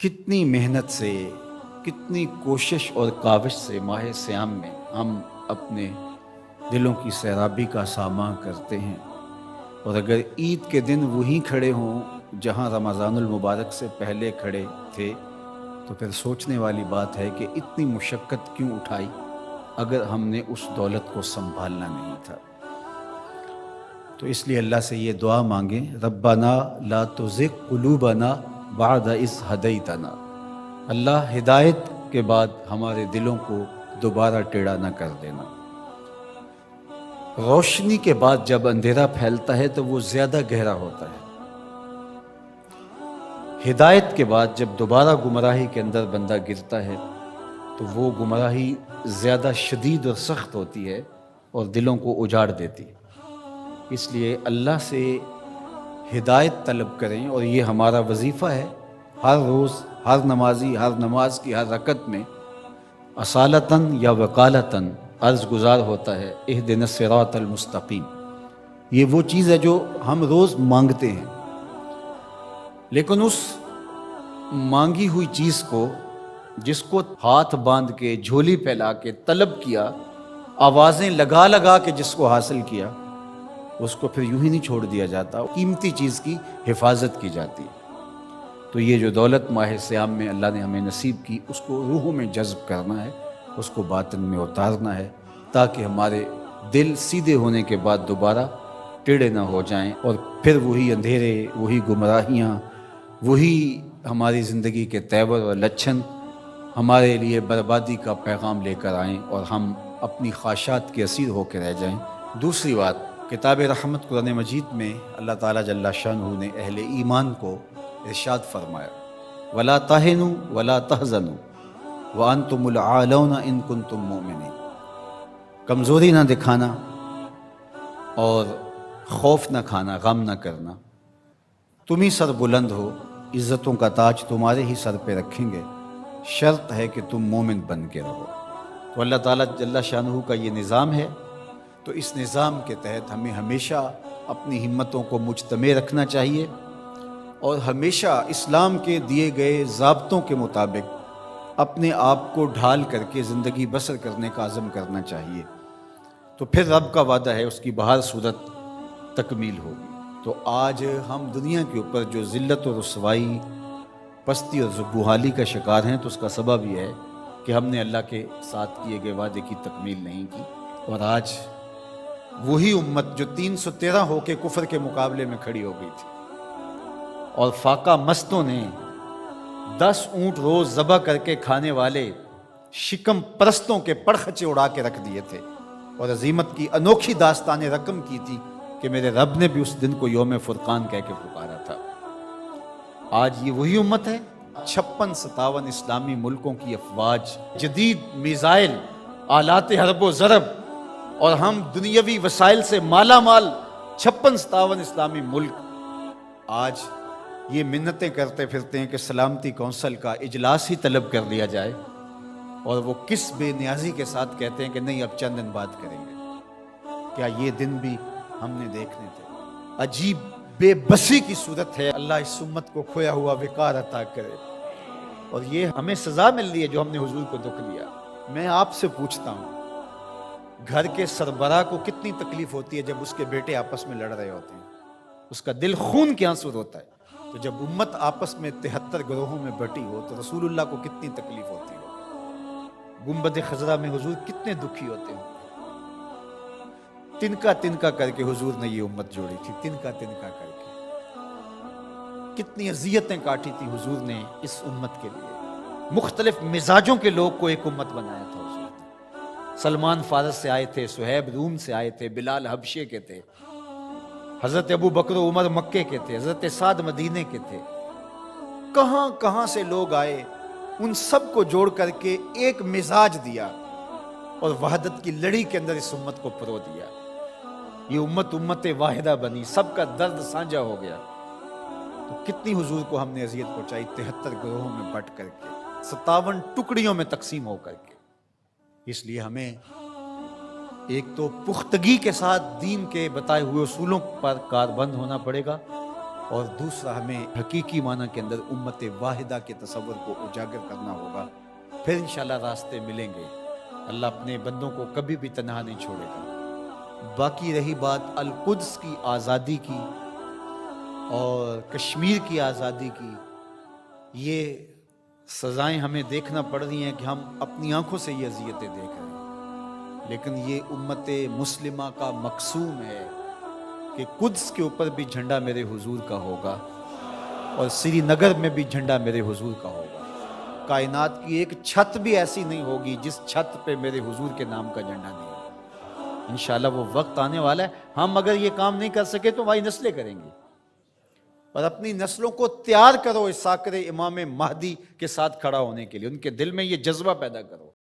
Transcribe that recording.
کتنی محنت سے، کتنی کوشش اور کاوش سے ماہ سیام میں ہم اپنے دلوں کی سیرابی کا ساماں کرتے ہیں، اور اگر عید کے دن وہیں کھڑے ہوں جہاں رمضان المبارک سے پہلے کھڑے تھے تو پھر سوچنے والی بات ہے کہ اتنی مشقت کیوں اٹھائی اگر ہم نے اس دولت کو سنبھالنا نہیں تھا۔ تو اس لیے اللہ سے یہ دعا مانگیں، ربنا لا تزغ قلوبنا بعد اذ ہدیتنا، اللہ ہدایت کے بعد ہمارے دلوں کو دوبارہ ٹیڑھا نہ کر دینا۔ روشنی کے بعد جب اندھیرا پھیلتا ہے تو وہ زیادہ گہرا ہوتا ہے، ہدایت کے بعد جب دوبارہ گمراہی کے اندر بندہ گرتا ہے تو وہ گمراہی زیادہ شدید اور سخت ہوتی ہے اور دلوں کو اجاڑ دیتی ہے۔ اس لیے اللہ سے ہدایت طلب کریں، اور یہ ہمارا وظیفہ ہے ہر روز، ہر نمازی ہر نماز کی ہر رکعت میں اصالتاً یا وقالتاً عرض گزار ہوتا ہے اہدنا الصراط المستقیم۔ یہ وہ چیز ہے جو ہم روز مانگتے ہیں، لیکن اس مانگی ہوئی چیز کو، جس کو ہاتھ باندھ کے جھولی پھیلا کے طلب کیا، آوازیں لگا لگا کے جس کو حاصل کیا، اس کو پھر یوں ہی نہیں چھوڑ دیا جاتا، قیمتی چیز کی حفاظت کی جاتی ہے۔ تو یہ جو دولت ماہ سیام میں اللہ نے ہمیں نصیب کی، اس کو روحوں میں جذب کرنا ہے، اس کو باطن میں اتارنا ہے، تاکہ ہمارے دل سیدھے ہونے کے بعد دوبارہ ٹیڑھے نہ ہو جائیں، اور پھر وہی اندھیرے، وہی گمراہیاں، وہی ہماری زندگی کے تیور اور لچھن ہمارے لیے بربادی کا پیغام لے کر آئیں اور ہم اپنی خواہشات کے اسیر ہو کے رہ جائیں۔ دوسری بات، کتاب رحمت قرآن مجید میں اللہ تعالیٰ جل شانہ نے اہل ایمان کو ارشاد فرمایا، وَلَا تَهِنُوا وَلَا تَحْزَنُوا وَأَنْتُمُ الْأَعْلَوْنَ إِن كُنتُم مُؤْمِنِينَ، کمزوری نہ دکھانا اور خوف نہ کھانا، غم نہ کرنا، تم ہی سر بلند ہو، عزتوں کا تاج تمہارے ہی سر پہ رکھیں گے، شرط ہے کہ تم مومن بن کے رہو۔ تو اللہ تعالیٰ جل شانہ کا یہ نظام ہے، تو اس نظام کے تحت ہمیں ہمیشہ اپنی ہمتوں کو مجتمع رکھنا چاہیے، اور ہمیشہ اسلام کے دیے گئے ضابطوں کے مطابق اپنے آپ کو ڈھال کر کے زندگی بسر کرنے کا عزم کرنا چاہیے۔ تو پھر رب کا وعدہ ہے اس کی بہر صورت تکمیل ہوگی۔ تو آج ہم دنیا کے اوپر جو ذلت و رسوائی، پستی اور زبوحالی کا شکار ہیں، تو اس کا سبب یہ ہے کہ ہم نے اللہ کے ساتھ کیے گئے وعدے کی تکمیل نہیں کی، اور آج وہی امت جو 313 ہو کے کفر کے مقابلے میں کھڑی ہو گئی تھی، اور فاقہ مستوں نے 10 اونٹ روز ذبح کر کے کھانے والے شکم پرستوں کے پڑخچے اڑا کے رکھ دیے تھے، اور عظیمت کی انوکھی داستانیں رقم کی تھی کہ میرے رب نے بھی اس دن کو یوم فرقان کہہ کے پکارا تھا۔ آج یہ وہی امت ہے، 56-57 اسلامی ملکوں کی افواج، جدید میزائل، آلات حرب و ضرب، اور ہم دنیاوی وسائل سے مالا مال 56-57 اسلامی ملک آج یہ منتیں کرتے پھرتے ہیں کہ سلامتی کونسل کا اجلاس ہی طلب کر لیا جائے، اور وہ کس بے نیازی کے ساتھ کہتے ہیں کہ نہیں اب چند دن بعد کریں گے۔ کیا یہ دن بھی ہم نے دیکھنے تھے؟ عجیب بے بسی کی صورت ہے۔ اللہ اس امت کو کھویا ہوا وقار عطا کرے، اور یہ ہمیں سزا مل رہی ہے جو ہم نے حضور کو دکھ دیا۔ میں آپ سے پوچھتا ہوں، گھر کے سربراہ کو کتنی تکلیف ہوتی ہے جب اس کے بیٹے آپس میں لڑ رہے ہوتے ہیں؟ اس کا دل خون کے آنسو ہوتا ہے۔ تو جب امت آپس میں 73 گروہوں میں بٹی ہو تو رسول اللہ کو کتنی تکلیف ہوتی ہو؟ گنبد خضرا میں حضور کتنے دکھی ہوتے ہوں؟ تنکا تنکا کر کے حضور نے یہ امت جوڑی تھی، تنکا تنکا کر کے کتنی اذیتیں کاٹی تھی حضور نے اس امت کے لیے۔ مختلف مزاجوں کے لوگ کو ایک امت بنایا تھا حضور نے۔ سلمان فارس سے آئے تھے، سہیب روم سے آئے تھے، بلال حبشے کے تھے، حضرت ابو بکر و عمر مکے کے تھے، حضرت سعد مدینے کے تھے، کہاں کہاں سے لوگ آئے، ان سب کو جوڑ کر کے ایک مزاج دیا، اور وحدت کی لڑی کے اندر اس امت کو پرو دیا۔ یہ امت واحدہ بنی، سب کا درد سانجھا ہو گیا۔ تو کتنی حضور کو ہم نے اذیت پہنچائی، 73 گروہوں میں بٹ کر کے، 57 ٹکڑیوں میں تقسیم ہو کر کے۔ اس لیے ہمیں ایک تو پختگی کے ساتھ دین کے بتائے ہوئے اصولوں پر کاربند ہونا پڑے گا، اور دوسرا ہمیں حقیقی معنی کے اندر امت واحدہ کے تصور کو اجاگر کرنا ہوگا، پھر انشاءاللہ راستے ملیں گے۔ اللہ اپنے بندوں کو کبھی بھی تنہا نہیں چھوڑے گا۔ باقی رہی بات القدس کی آزادی کی اور کشمیر کی آزادی کی، یہ سزائیں ہمیں دیکھنا پڑ رہی ہیں کہ ہم اپنی آنکھوں سے یہ اذیتیں دیکھ رہے ہیں، لیکن یہ امت مسلمہ کا مقصوم ہے کہ قدس کے اوپر بھی جھنڈا میرے حضور کا ہوگا اور سری نگر میں بھی جھنڈا میرے حضور کا ہوگا۔ کائنات کی ایک چھت بھی ایسی نہیں ہوگی جس چھت پہ میرے حضور کے نام کا جھنڈا نہیں ہوگا۔ انشاءاللہ وہ وقت آنے والا ہے، ہم اگر یہ کام نہیں کر سکے تو ہماری نسلیں کریں گی، اور اپنی نسلوں کو تیار کرو اس ساکر امام مہدی کے ساتھ کھڑا ہونے کے لیے، ان کے دل میں یہ جذبہ پیدا کرو۔